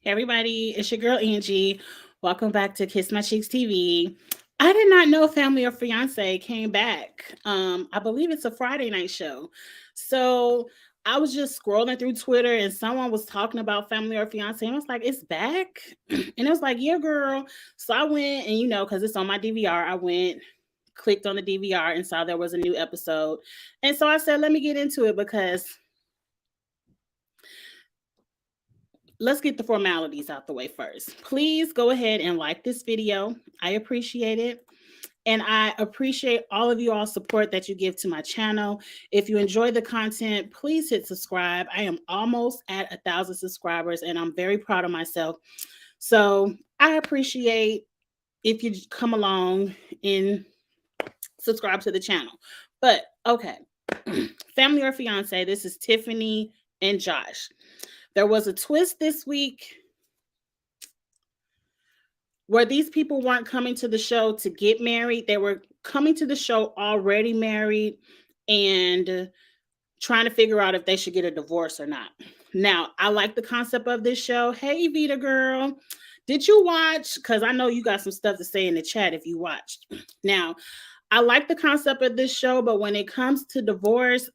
Hey everybody, it's your girl Angie. Welcome back to Kiss My Cheeks TV. I did not know Family or Fiance came back. I believe it's a Friday night show. So I was just scrolling through Twitter and someone was talking about Family or Fiance. And I was like, it's back? And it was like, yeah, girl. So I went and because it's on my DVR, I went, clicked on the DVR and saw there was a new episode. And so I said, let me get into it because let's get the formalities out the way first. Please go ahead and like this video. I appreciate it. And I appreciate all of you all support that you give to my channel. If you enjoy the content, please hit subscribe. I am almost at 1,000 subscribers and I'm very proud of myself. So I appreciate if you come along and subscribe to the channel. But okay, Family or Fiance, this is Tiffany and Josh. There was a twist this week where these people weren't coming to the show to get married. They were coming to the show already married and trying to figure out if they should get a divorce or not. Now, I like the concept of this show. Hey, Vita girl, did you watch? Because I know you got some stuff to say in the chat if you watched. Now, I like the concept of this show, but when it comes to divorce,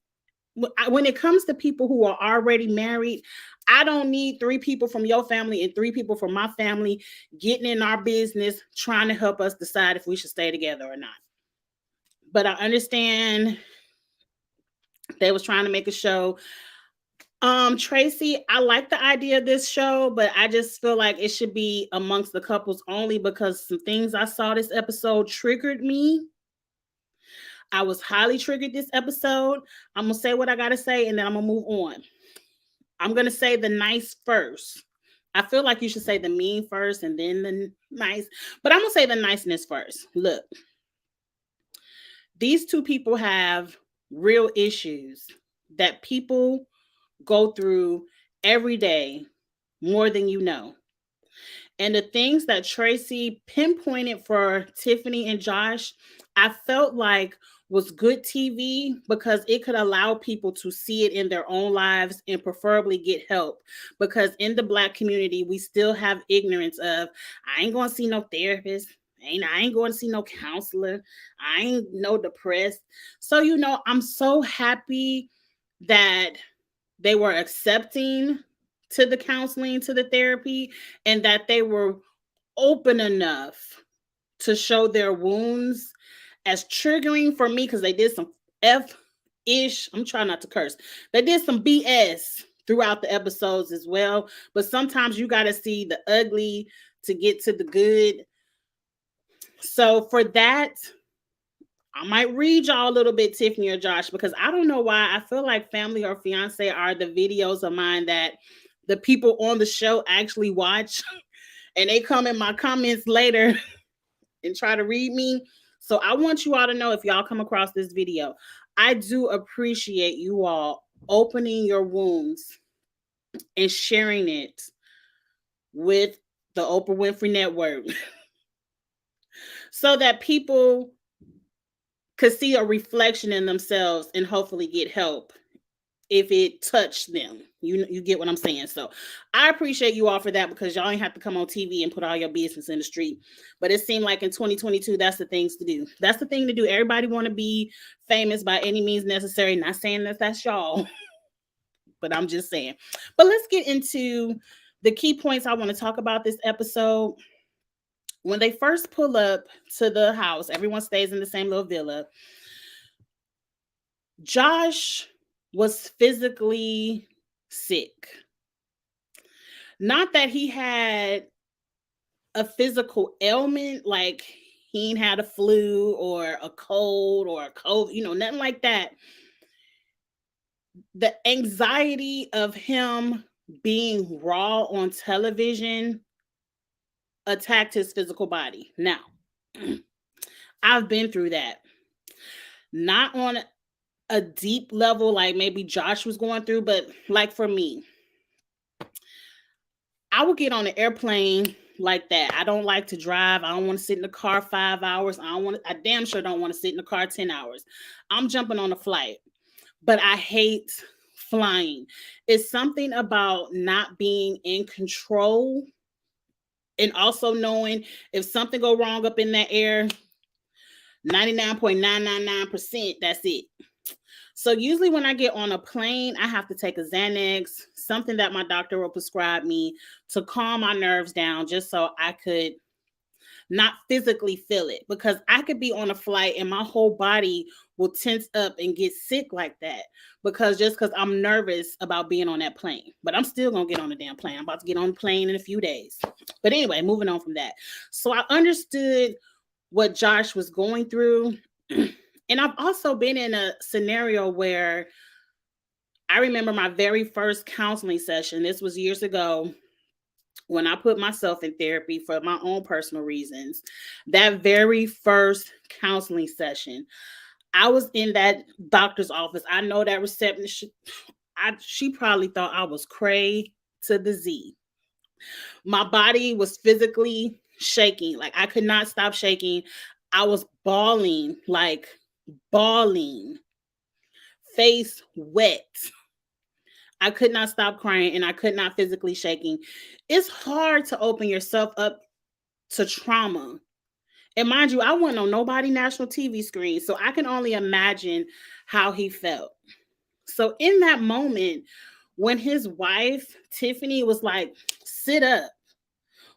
when it comes to people who are already married, I don't need 3 people from your family and 3 people from my family getting in our business trying to help us decide if we should stay together or not. But I understand they was trying to make a show. Tracy, I like the idea of this show, but I just feel like it should be amongst the couples only because some things I saw this episode triggered me. I was highly triggered this episode. I'm going to say what I got to say and then I'm going to move on. I'm going to say the nice first. I feel like you should say the mean first and then the nice, but I'm going to say the niceness first. Look, these 2 people have real issues that people go through every day more than you know. And the things that Tracy pinpointed for Tiffany and Josh, I felt like was good TV because it could allow people to see it in their own lives and preferably get help. Because in the Black community, we still have ignorance of, I ain't going to see no therapist. I ain't going to see no counselor. I ain't no depressed. So, I'm so happy that they were accepting to the counseling, to the therapy, and that they were open enough to show their wounds. As triggering for me because they did some F-ish, I'm trying not to curse, they did some BS throughout the episodes as well, but sometimes you got to see the ugly to get to the good. So for that, I might read y'all a little bit, Tiffany or Josh, because I don't know why I feel like Family or Fiance are the videos of mine that the people on the show actually watch and they come in my comments later and try to read me. So I want you all to know, if y'all come across this video, I do appreciate you all opening your wounds and sharing it with the Oprah Winfrey Network so that people could see a reflection in themselves and hopefully get help if it touched them. You get what I'm saying? So I appreciate you all for that because y'all ain't have to come on TV and put all your business in the street. But it seemed like in 2022, that's the things to do. That's the thing to do. Everybody want to be famous by any means necessary. Not saying that that's y'all, but I'm just saying. But let's get into the key points I want to talk about this episode. When they first pull up to the house, everyone stays in the same little villa. Josh was physically sick. Not that he had a physical ailment, like he ain't had a flu or a cold or a COVID, nothing like that. The anxiety of him being raw on television attacked his physical body. Now, I've been through that. Not on a deep level like maybe Josh was going through, but like for me, I would get on an airplane like that. I don't like to drive. I don't want to sit in the car 5 hours. I damn sure don't want to sit in the car 10 hours. I'm jumping on a flight. But I hate flying. It's something about not being in control, and also knowing if something go wrong up in that air, 99.999%, that's it. So usually when I get on a plane, I have to take a Xanax, something that my doctor will prescribe me to calm my nerves down, just so I could not physically feel it, because I could be on a flight and my whole body will tense up and get sick like that, because I'm nervous about being on that plane. But I'm still gonna get on the damn plane. I'm about to get on the plane in a few days. But anyway, moving on from that. So I understood what Josh was going through. And I've also been in a scenario where I remember my very first counseling session. This was years ago when I put myself in therapy for my own personal reasons. That very first counseling session, I was in that doctor's office. I know that receptionist, she probably thought I was cray to the Z. My body was physically shaking. Like, I could not stop shaking. I was bawling, like bawling, face wet. I could not stop crying, and I could not physically shaking. It's hard to open yourself up to trauma. And mind you, I wasn't on nobody national TV screen, so I can only imagine how he felt. So in that moment, when his wife, Tiffany, was like, sit up.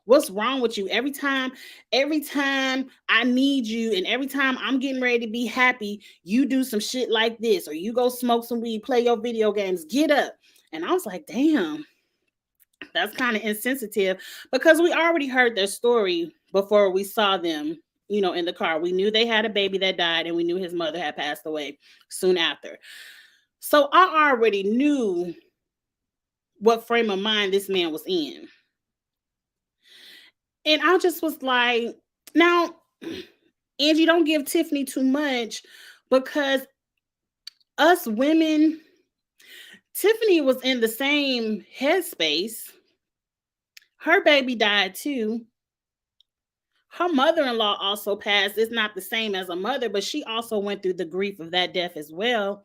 What's wrong with you? Every time I need you, and every time I'm getting ready to be happy, you do some shit like this, or you go smoke some weed, play your video games, get up. And I was like, damn, that's kind of insensitive, because we already heard their story before we saw them, in the car. We knew they had a baby that died, and we knew his mother had passed away soon after. So I already knew what frame of mind this man was in. And I just was like, now, Angie, don't give Tiffany too much, because us women, Tiffany was in the same headspace. Her baby died too. Her mother-in-law also passed. It's not the same as a mother, but she also went through the grief of that death as well.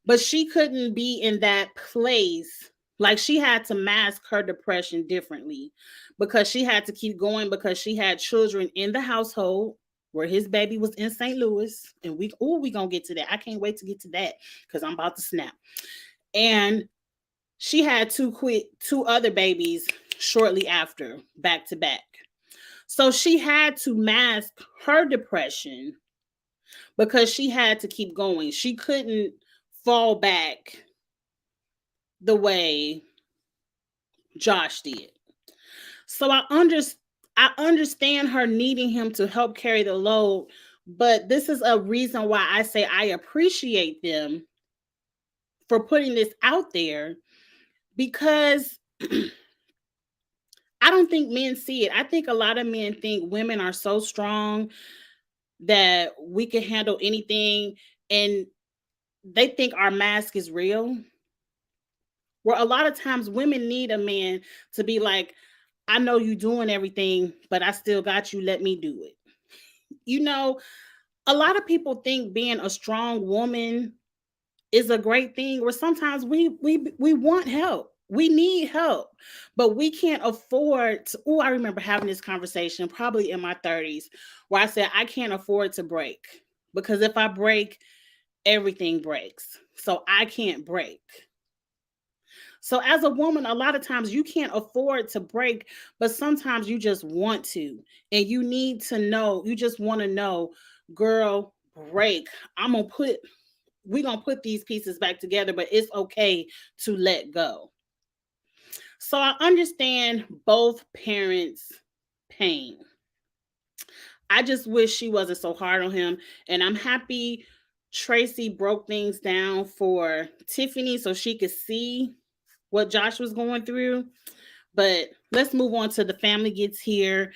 But she couldn't be in that place. Like, she had to mask her depression differently, because she had to keep going, because she had children in the household where his baby was in St. Louis. And we gonna get to that. I can't wait to get to that, because I'm about to snap. And she had two other babies shortly after, back to back. So she had to mask her depression, because she had to keep going. She couldn't fall back the way Josh did. So I understand her needing him to help carry the load, but this is a reason why I say I appreciate them for putting this out there, because I don't think men see it. I think a lot of men think women are so strong that we can handle anything, and they think our mask is real. Where a lot of times women need a man to be like, I know you doing everything, but I still got you. Let me do it. A lot of people think being a strong woman is a great thing, where sometimes we want help. We need help, but we can't afford to. Oh, I remember having this conversation probably in my 30s, where I said, I can't afford to break, because if I break, everything breaks. So I can't break. So as a woman, a lot of times you can't afford to break, but sometimes you just want to. And you need to know, you just want to know, girl, break. We're going to put these pieces back together, but it's okay to let go. So I understand both parents' pain. I just wish she wasn't so hard on him. And I'm happy Tracy broke things down for Tiffany so she could see what Josh was going through. But let's move on to the family gets here.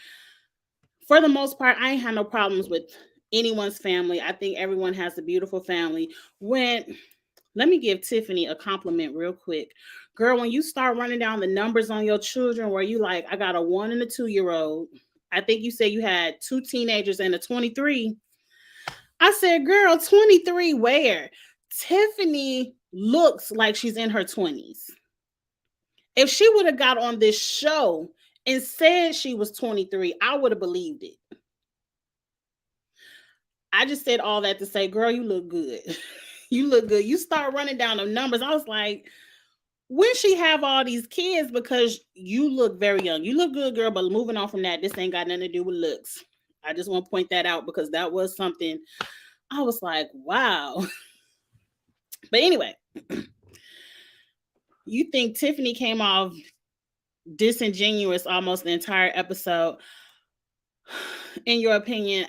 For the most part, I ain't had no problems with anyone's family. I think everyone has a beautiful family. Let me give Tiffany a compliment real quick. Girl, when you start running down the numbers on your children, where you like, I got a 1 and a 2-year-old. I think you said you had 2 teenagers and a 23. I said, girl, 23 where? Tiffany looks like she's in her 20s. If she would have got on this show and said she was 23, I would have believed it. I just said all that to say, girl, you look good. You look good. You start running down the numbers. I was like, when she have all these kids, because you look very young. You look good, girl, but moving on from that, this ain't got nothing to do with looks. I just want to point that out because that was something I was like, wow. But anyway, you think Tiffany came off disingenuous almost the entire episode. In your opinion,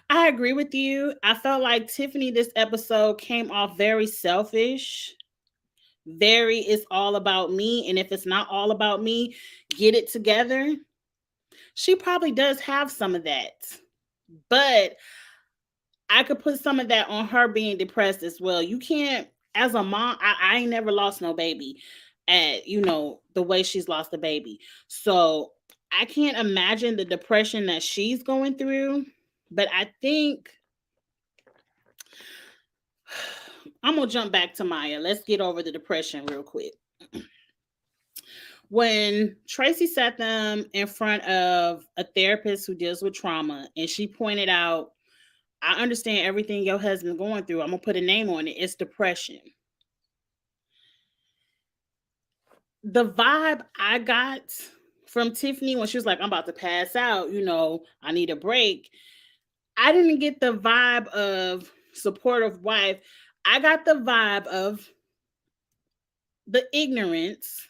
I agree with you. I felt like Tiffany this episode came off very selfish. Very, it's all about me. And if it's not all about me, get it together. She probably does have some of that. But I could put some of that on her being depressed as well. You can't, as a mom, I ain't never lost no baby at, the way she's lost a baby. So I can't imagine the depression that she's going through. But I think I'm going to jump back to Maya. Let's get over the depression real quick. When Tracy sat them in front of a therapist who deals with trauma, and she pointed out, I understand everything your husband's going through. I'm going to put a name on it. It's depression. The vibe I got from Tiffany when she was like, I'm about to pass out, I need a break. I didn't get the vibe of supportive wife. I got the vibe of the ignorance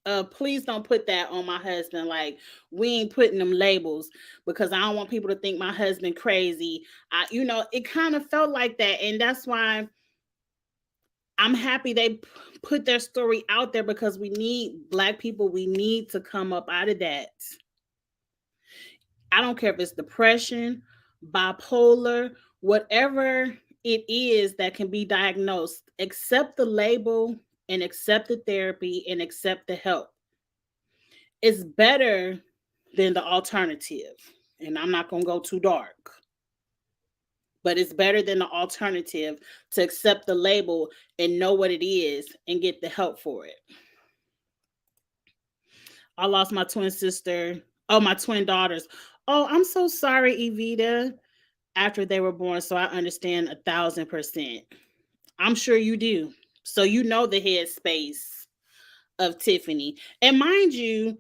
of, please don't put that on my husband. Like, we ain't putting them labels because I don't want people to think my husband crazy. It kind of felt like that. And that's why I'm happy they put their story out there, because we need Black people. We need to come up out of that. I don't care if it's depression, bipolar, whatever it is that can be diagnosed. Accept the label and accept the therapy and accept the help. It's better than the alternative. And I'm not going to go too dark. But it's better than the alternative to accept the label and know what it is and get the help for it. I lost my twin sister. Oh, my twin daughters. Oh, I'm so sorry, Evita, after they were born. So I understand 1,000%. I'm sure you do. So you know the headspace of Tiffany. And mind you,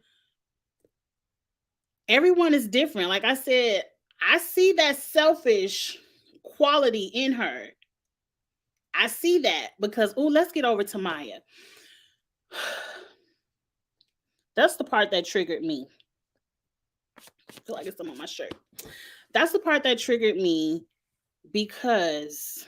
everyone is different. Like I said, I see that selfish quality in her. I see that because, let's get over to Maya. That's the part that triggered me. I feel like it's some on my shirt. That's the part that triggered me because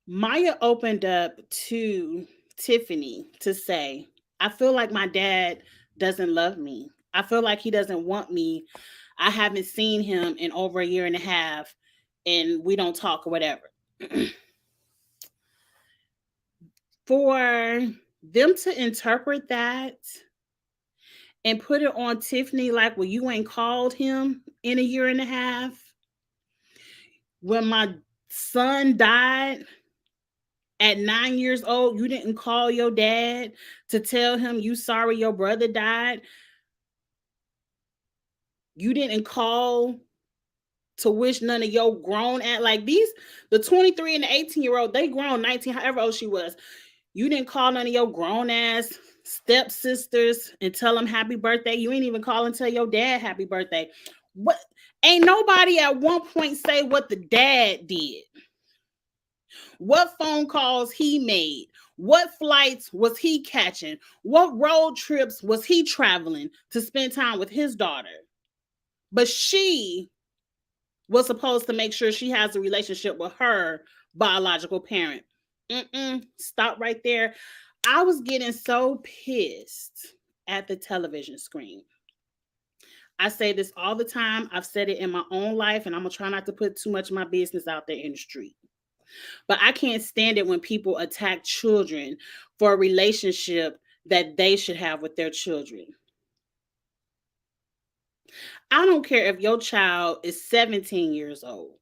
Maya opened up to Tiffany to say, I feel like my dad doesn't love me. I feel like he doesn't want me. I haven't seen him in over a year and a half, and we don't talk or whatever. For them to interpret that and put it on Tiffany like, well, you ain't called him in a year and a half. When my son died at 9 years old, you didn't call your dad to tell him you sorry your brother died. You didn't call to wish none of your grown the 23 and the 18-year-old, they grown, 19, however old she was. You didn't call none of your grown ass stepsisters and tell them happy birthday. You ain't even call and tell your dad happy birthday. What? Ain't nobody at one point say what the dad did. What phone calls he made. What flights was he catching? What road trips was he traveling to spend time with his daughter? But she was supposed to make sure she has a relationship with her biological parent. Stop right there. I was getting so pissed at the television screen. I say this all the time. I've said it in my own life, and I'm going to try not to put too much of my business out there in the street. But I can't stand it when people attack children for a relationship that they should have with their children. I don't care if your child is 17 years old.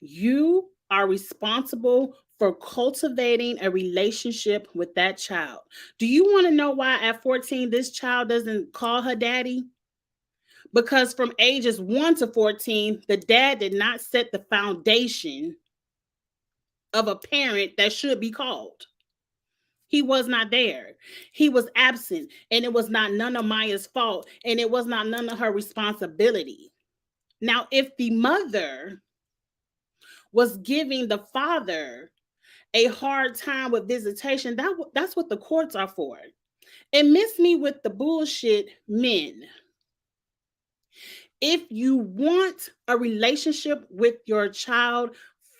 You are responsible for cultivating a relationship with that child. Do you want to know why at 14 this child doesn't call her daddy? Because from ages 1 to 14, the dad did not set the foundation of a parent that should be called. He was not there. He was absent, and it was not none of Maya's fault, and it was not none of her responsibility. Now, if the mother was giving the father a hard time with visitation, that's what the courts are for. And miss me with the bullshit, men. If you want a relationship with your child,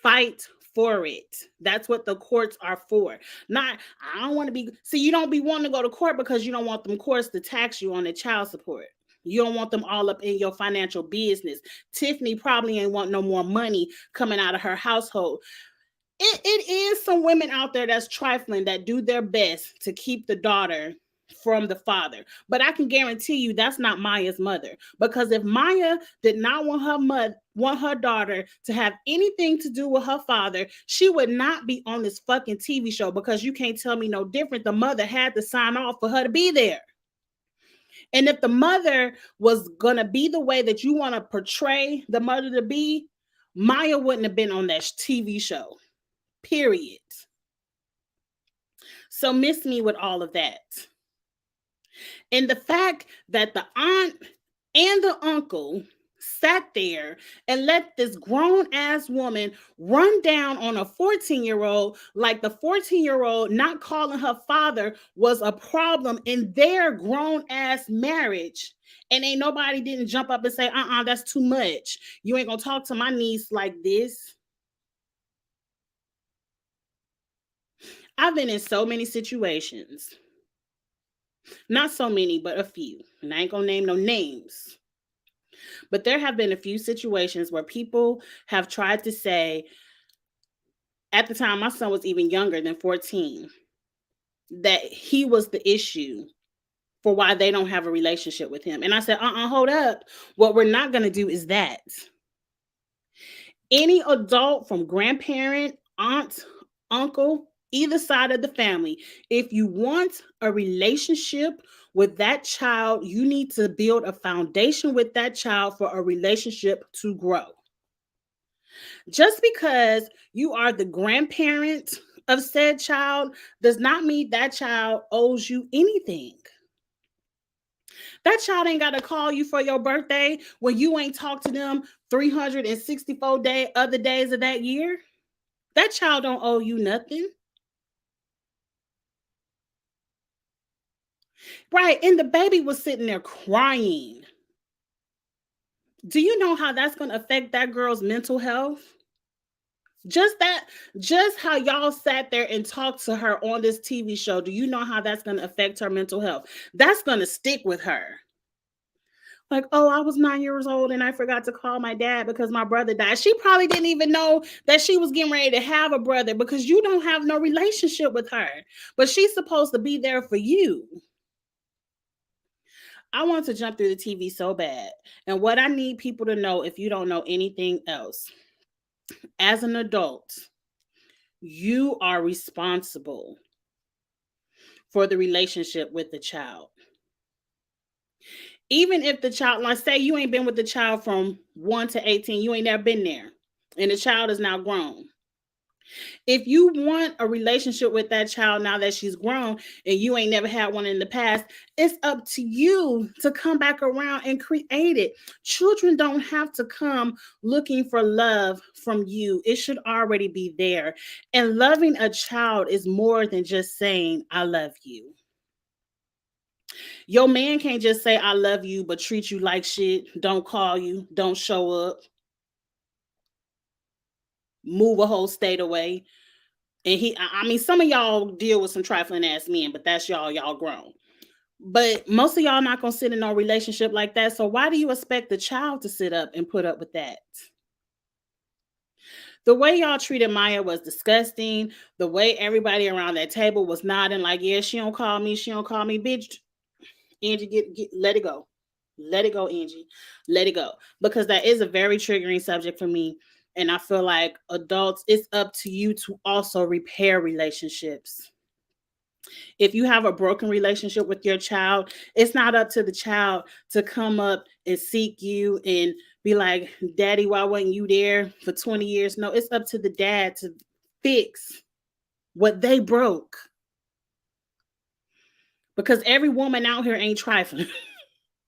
fight for it. That's what the courts are for. Not, I don't want to be, see, you don't be wanting to go to court because you don't want them courts to tax you on the child support. You don't want them all up in your financial business. Tiffany probably ain't want no more money coming out of her household. It is some women out there that's trifling, that do their best to keep the daughter from the father. But I can guarantee you that's not Maya's mother. Because if Maya did not want her daughter to have anything to do with her father, she would not be on this fucking TV show, because you can't tell me no different. The mother had to sign off for her to be there. And if the mother was going to be the way that you want to portray the mother to be, Maya wouldn't have been on that TV show. Period. So miss me with all of that. And the fact that the aunt and the uncle sat there and let this grown ass woman run down on a 14-year-old, like the 14-year-old not calling her father was a problem in their grown ass marriage. And ain't nobody didn't jump up and say, that's too much. You ain't gonna talk to my niece like this. I've been in so many situations. Not so many, but a few. And I ain't gonna name no names. But there have been a few situations where people have tried to say, at the time my son was even younger than 14, that he was the issue for why they don't have a relationship with him. And I said, hold up. What we're not gonna do is that. Any adult, from grandparent, aunt, uncle, either side of the family, if you want a relationship with that child, you need to build a foundation with that child for a relationship to grow. Just because you are the grandparent of said child does not mean that child owes you anything. That child ain't got to call you for your birthday when you ain't talked to them 364 other days of that year. That child don't owe you nothing. Right. And the baby was sitting there crying. Do you know how that's going to affect that girl's mental health? Just how y'all sat there and talked to her on this TV show. Do you know how that's going to affect her mental health? That's going to stick with her. Like, oh, I was 9 years old and I forgot to call my dad because my brother died. She probably didn't even know that she was getting ready to have a brother, because you don't have no relationship with her. But she's supposed to be there for you. I want to jump through the TV so bad. And what I need people to know, if you don't know anything else, as an adult, you are responsible for the relationship with the child. Even if the child, like say you ain't been with the child from 1 to 18, you ain't never been there, and the child is now grown. If you want a relationship with that child now that she's grown and you ain't never had one in the past, it's up to you to come back around and create it. Children don't have to come looking for love from you. It should already be there. And loving a child is more than just saying, I love you. Your man can't just say, I love you, but treat you like shit, don't call you, don't show up, move a whole state away. And some of y'all deal with some trifling ass men, but that's y'all grown. But most of y'all not gonna sit in no relationship like that. So why do you expect the child to sit up and put up with that? The way y'all treated Maya was disgusting. The way everybody around that table was nodding like, yeah, she don't call me, bitch. Angie, let it go. Let it go, Angie. Let it go. Because that is a very triggering subject for me. And I feel like adults, it's up to you to also repair relationships. If you have a broken relationship with your child, it's not up to the child to come up and seek you and be like, Daddy, why wasn't you there for 20 years? No, it's up to the dad to fix what they broke. Because every woman out here ain't trifling.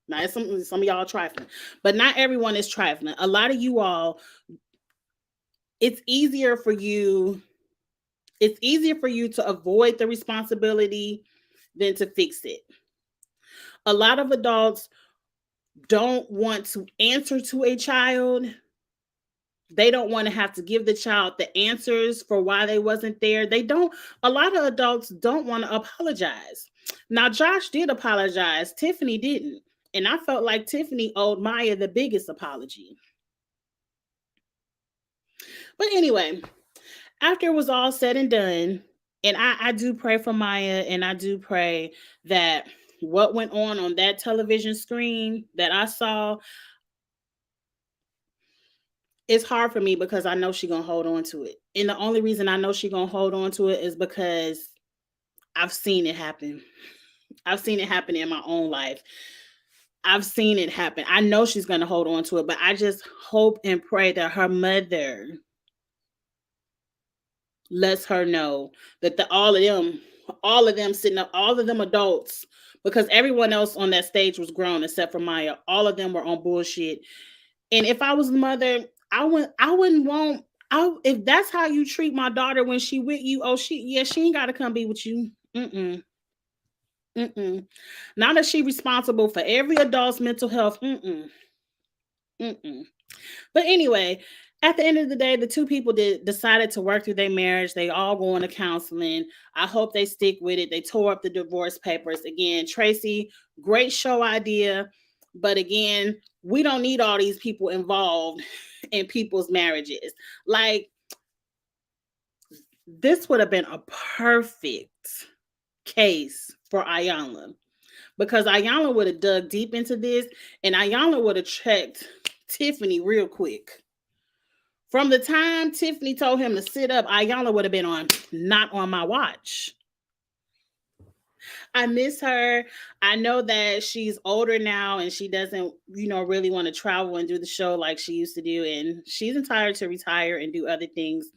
Now, some of y'all trifling, but not everyone is trifling. A lot of you all, it's easier for you. It's easier for you to avoid the responsibility than to fix it. A lot of adults don't want to answer to a child. They don't want to have to give the child the answers for why they wasn't there. A lot of adults don't want to apologize. Now, Josh did apologize. Tiffany didn't. And I felt like Tiffany owed Maya the biggest apology. But anyway, after it was all said and done, and I do pray for Maya, and I do pray that what went on that television screen that I saw, it's hard for me because I know she's going to hold on to it. And the only reason I know she's going to hold on to it is because I've seen it happen. I've seen it happen in my own life. I've seen it happen. I know she's going to hold on to it, but I just hope and pray that her mother lets her know that all of them sitting up, all of them adults, because everyone else on that stage was grown except for Maya. All of them were on bullshit. And if I was the mother, I wouldn't want. If that's how you treat my daughter when she with you, she ain't got to come be with you. Mm-mm. Mm-mm. Now that she responsible for every adult's mental health. Mm-mm. Mm-mm. But anyway, at the end of the day, the two people decided to work through their marriage. They all go into counseling. I hope they stick with it. They tore up the divorce papers. Again, Tracy, great show idea. But again, we don't need all these people involved in people's marriages. Like, this would have been a perfect case for Ayanna, because Ayanna would have dug deep into this, and Ayanna would have checked Tiffany real quick. From the time Tiffany told him to sit up, Ayanna would have been on, not on my watch. I miss her. I know that she's older now and she doesn't, really want to travel and do the show like she used to do. And she's entitled to retire and do other things.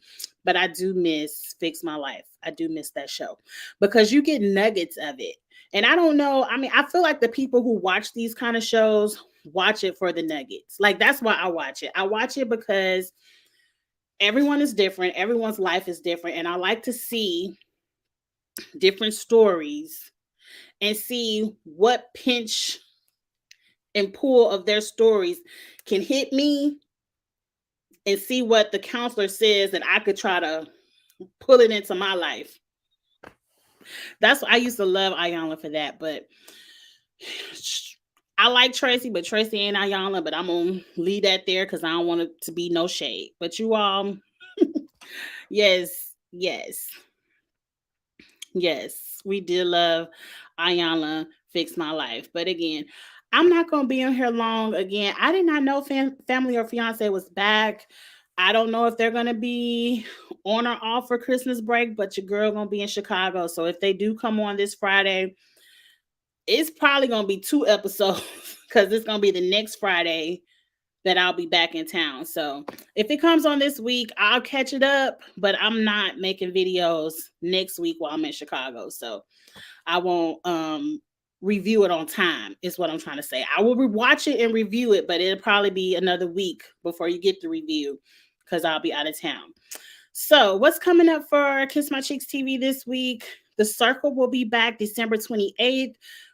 But I do miss Fix My Life. I do miss that show because you get nuggets of it. And I don't know. I mean, I feel like the people who watch these kind of shows watch it for the nuggets. Like, that's why I watch it. I watch it because everyone is different. Everyone's life is different. And I like to see different stories and see what pinch and pull of their stories can hit me, and see what the counselor says that I could try to pull it into my life. That's what I used to love Ayanna for that. But I like Tracy, but Tracy ain't Ayanna. But I'm going to leave that there because I don't want it to be no shade. But you all, yes, we did love Ayanna Fix My Life. But again, I'm not going to be on here long. Again, I did not know Family or Fiancé was back. I don't know if they're going to be on or off for Christmas break, but your girl going to be in Chicago. So if they do come on this Friday, it's probably going to be 2 episodes because it's going to be the next Friday that I'll be back in town. So if it comes on this week, I'll catch it up, but I'm not making videos next week while I'm in Chicago. So I won't review it on time is what I'm trying to say. I will watch it and review it, but it'll probably be another week before you get the review because I'll be out of town. So what's coming up for Kiss My Cheeks TV this week? The Circle will be back December 28th.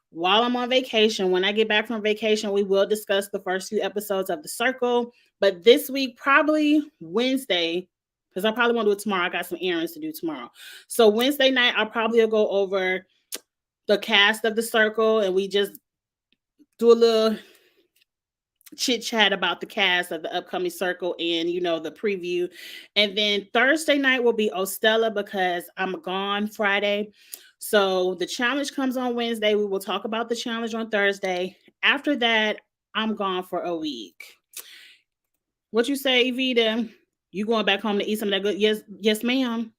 While I'm on vacation. When I get back from vacation, we will discuss the first few episodes of The Circle. But this week, probably Wednesday, because I probably won't do it tomorrow. I got some errands to do tomorrow. So Wednesday night, I'll probably go over the cast of The Circle, and we just do a little chit chat about the cast of the upcoming Circle and, the preview. And then Thursday night will be Ostella because I'm gone Friday. So the challenge comes on Wednesday. We will talk about the challenge on Thursday. After that, I'm gone for a week. What you say, Evita? You going back home to eat some of that good? Yes, ma'am.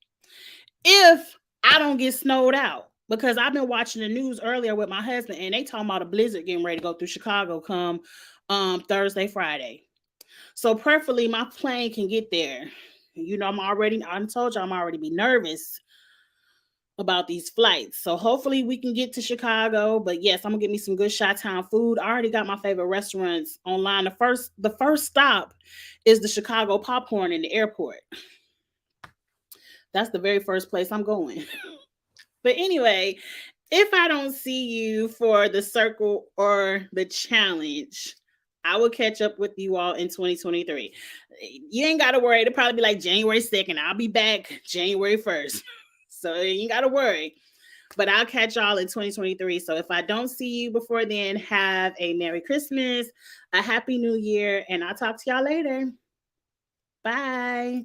If I don't get snowed out. Because I've been watching the news earlier with my husband, and they talking about a blizzard getting ready to go through Chicago come Thursday, Friday. So preferably my plane can get there. You know, I told you I'm already be nervous about these flights. So hopefully we can get to Chicago. But yes, I'm gonna get me some good Chi-Town food. I already got my favorite restaurants online. The first stop is the Chicago Popcorn in the airport. That's the very first place I'm going. But anyway, if I don't see you for the circle or the challenge, I will catch up with you all in 2023. You ain't got to worry. It'll probably be like January 2nd. I'll be back January 1st. So you ain't got to worry. But I'll catch y'all in 2023. So if I don't see you before then, have a Merry Christmas, a Happy New Year, and I'll talk to y'all later. Bye.